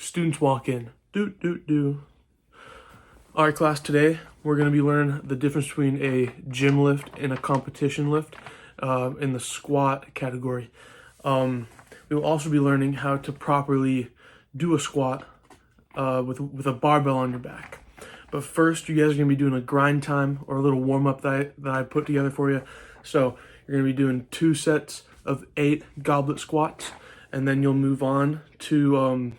Students walk in. Doot, doot, doot. All right, class, today we're going to be learning the difference between a gym lift and a competition lift in the squat category. We will also be learning how to properly do a squat with a barbell on your back. But first, you guys are going to be doing a grind time or a little warm-up that I put together for you. So you're going to be doing 2 sets of 8 goblet squats, and then you'll move on to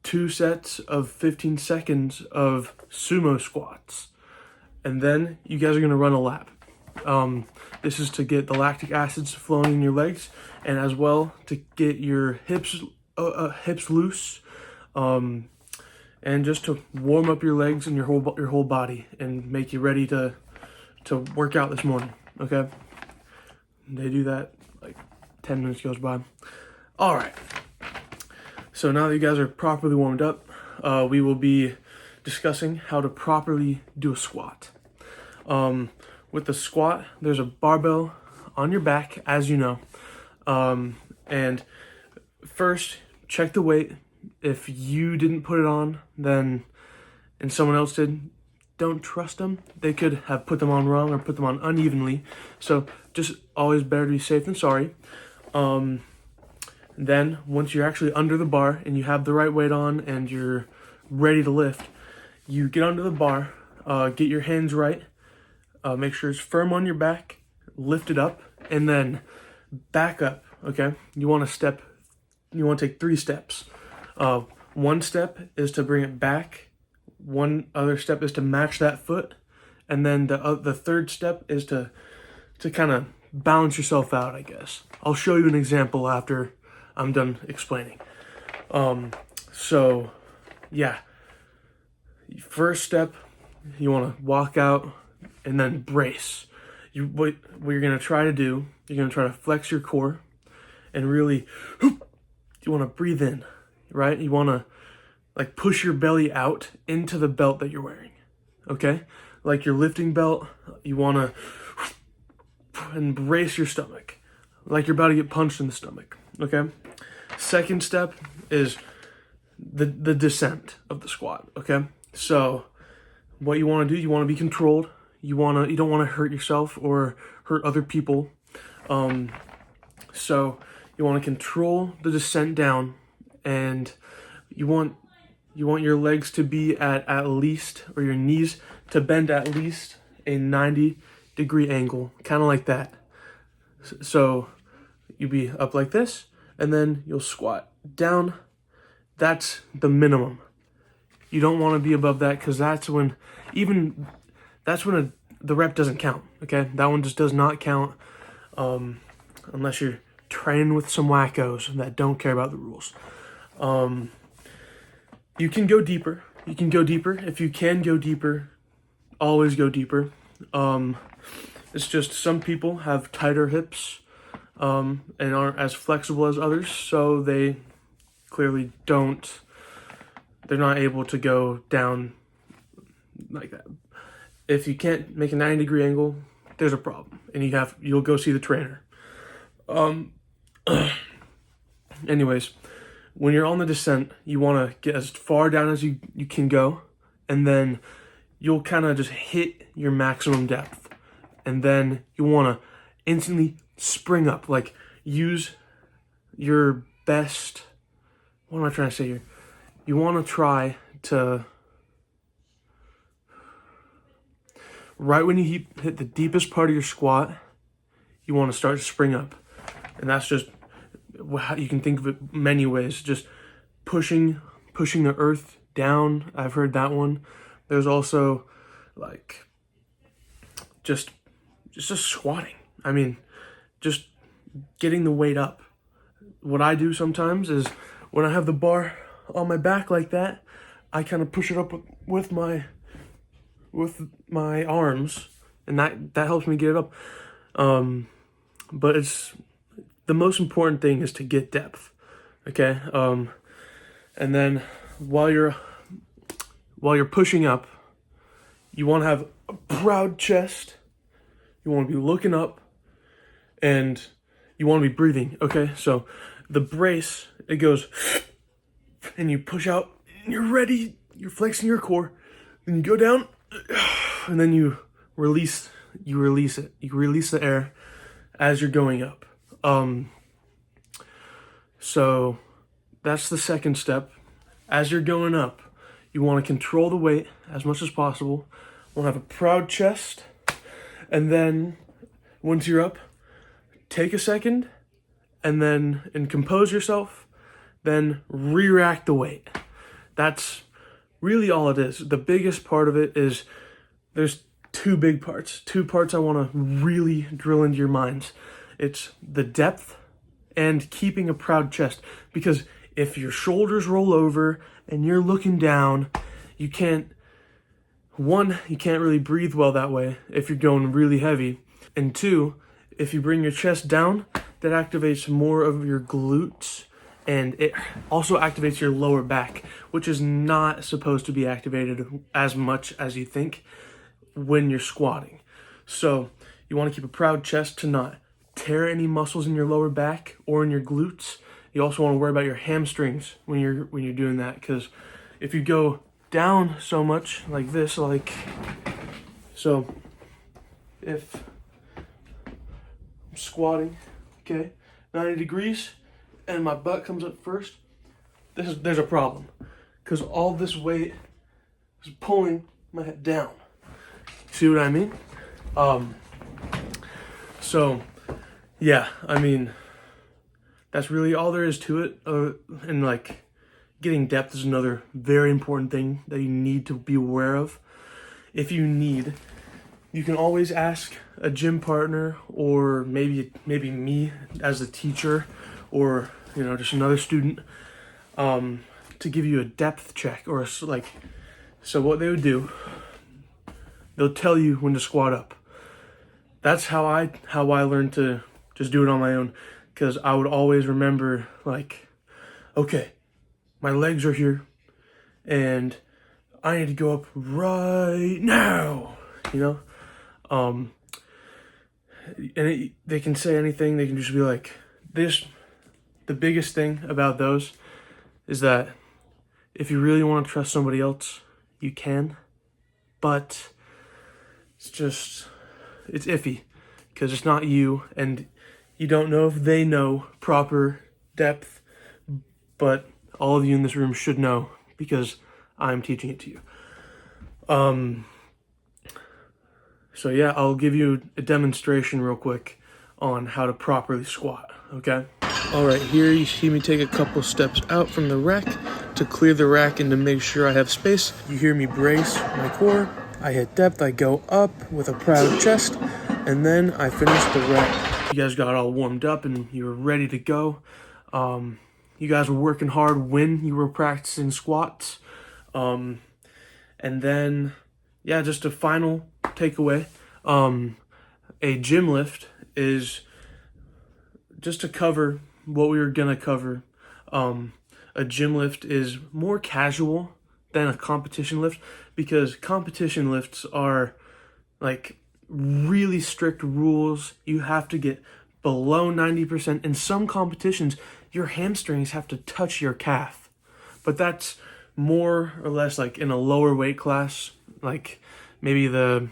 2 sets of 15 seconds of sumo squats. And then you guys are going to run a lap. This is to get the lactic acids flowing in your legs, and as well to get your hips loose, and just to warm up your legs and your whole body and make you ready to work out this morning. Okay, they do that like 10 minutes goes by. All right. So now that you guys are properly warmed up, we will be discussing how to properly do a squat. With the squat, there's a barbell on your back, as you know. And first, check the weight. If you didn't put it on, and someone else did, don't trust them. They could have put them on wrong or put them on unevenly. So just always better to be safe than sorry. Then once you're actually under the bar and you have the right weight on and you're ready to lift, you get under the bar, get your hands right, make sure it's firm on your back, lift it up, and then back up, okay? You want to take 3 steps. One step is to bring it back, one other step is to match that foot, and then the third step is to kind of balance yourself out, I guess. I'll show you an example after I'm done explaining. So yeah, first step, you want to walk out and then brace. What you're going to try to do, you're going to try to flex your core and really, you want to breathe in, right? You want to like push your belly out into the belt that you're wearing, okay? Like your lifting belt, you want to embrace your stomach, like you're about to get punched in the stomach, okay? Second step is the descent of the squat, okay? So what you want to do, you want to be controlled. You don't want to hurt yourself or hurt other people. So you want to control the descent down, and you want your legs to be at least, or your knees to bend at least a 90-degree angle, kind of like that. So you'll be up like this, and then you'll squat down. That's the minimum. You don't want to be above that, because that's when the rep doesn't count, okay? That one just does not count unless you're training with some wackos that don't care about the rules. You can go deeper. If you can go deeper, always go deeper. It's just some people have tighter hips and aren't as flexible as others, so they clearly they're not able to go down like that. If you can't make a 90-degree angle, there's a problem, and you'll go see the trainer. Anyways, when you're on the descent, you want to get as far down as you can go, and then you'll kind of just hit your maximum depth, and then you want to instantly spring up, like use your best, what am I trying to say here? You want to try to, right when you hit the deepest part of your squat, you want to start to spring up. And that's just, you can think of it many ways, just pushing the earth down. I've heard that one. There's also like just squatting. I mean, just getting the weight up. What I do sometimes is when I have the bar on my back like that, I kind of push it up with my arms, and that helps me get it up. But it's the most important thing is to get depth, okay? And then while you're pushing up, you want to have a proud chest. You want to be looking up, and you want to be breathing, okay? So the brace, it goes and you push out, and you're ready, you're flexing your core, then you go down, and then you release it. You release the air as you're going up. So that's the second step. As you're going up, you want to control the weight as much as possible. You want to have a proud chest, and then once you're up, take a second, and compose yourself, then re-rack the weight. That's really all it is. The biggest part of it is there's two big parts. Two parts I want to really drill into your minds. It's the depth and keeping a proud chest. Because if your shoulders roll over and you're looking down, you can't really breathe well that way if you're going really heavy. And two, if you bring your chest down, that activates more of your glutes, and it also activates your lower back, which is not supposed to be activated as much as you think when you're squatting. So you want to keep a proud chest to not tear any muscles in your lower back or in your glutes. You also want to worry about your hamstrings when you're doing that, because if you go down so much like this, so if I'm squatting, okay, 90 degrees, and my butt comes up first, there's a problem, because all this weight is pulling my head down. See what I mean? So yeah, I mean, that's really all there is to it. And like, getting depth is another very important thing that you need to be aware of. If you need, you can always ask a gym partner, or maybe me as a teacher, or just another student, to give you a depth check, or so what they would do, they'll tell you when to squat up. That's how I learned to just do it on my own, because I would always remember, okay, my legs are here, and I need to go up right now, and they can say anything. They can just be like, this. The biggest thing about those is that if you really want to trust somebody else, you can, but it's iffy, because it's not you, and you don't know if they know proper depth, but all of you in this room should know, because I'm teaching it to you. So yeah, I'll give you a demonstration real quick on how to properly squat, okay? All right, here you see me take a couple steps out from the rack to clear the rack and to make sure I have space. You hear me brace my core, I hit depth, I go up with a proud chest, and then I finish the rack. You guys got all warmed up and you were ready to go. You guys were working hard when you were practicing squats. And then, yeah, just a final takeaway. A gym lift is just to cover what we were gonna cover. A gym lift is more casual than a competition lift, because competition lifts are really strict rules. You have to get below 90%. In some competitions, your hamstrings have to touch your calf, but that's more or less in a lower weight class, maybe the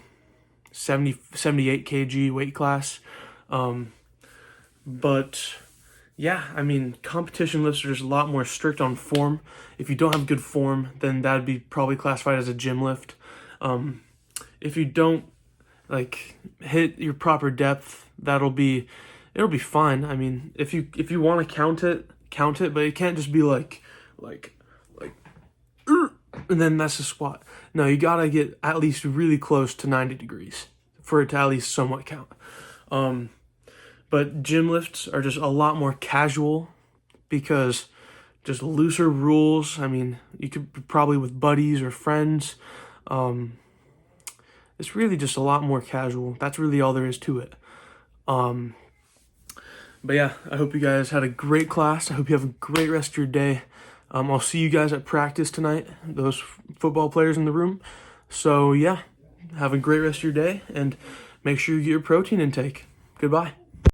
78 kg weight class. But yeah, I mean, competition lifts are just a lot more strict on form. If you don't have good form, then that'd be probably classified as a gym lift. If you don't hit your proper depth, it'll be fine. I mean, if you want to count it, but it can't just be and then that's a squat. No, you gotta get at least really close to 90 degrees for it to at least somewhat count. But gym lifts are just a lot more casual, because just looser rules. I mean, you could probably with buddies or friends. It's really just a lot more casual. That's really all there is to it. But yeah, I hope you guys had a great class. I hope you have a great rest of your day. I'll see you guys at practice tonight, those football players in the room. So yeah, have a great rest of your day, and make sure you get your protein intake. Goodbye.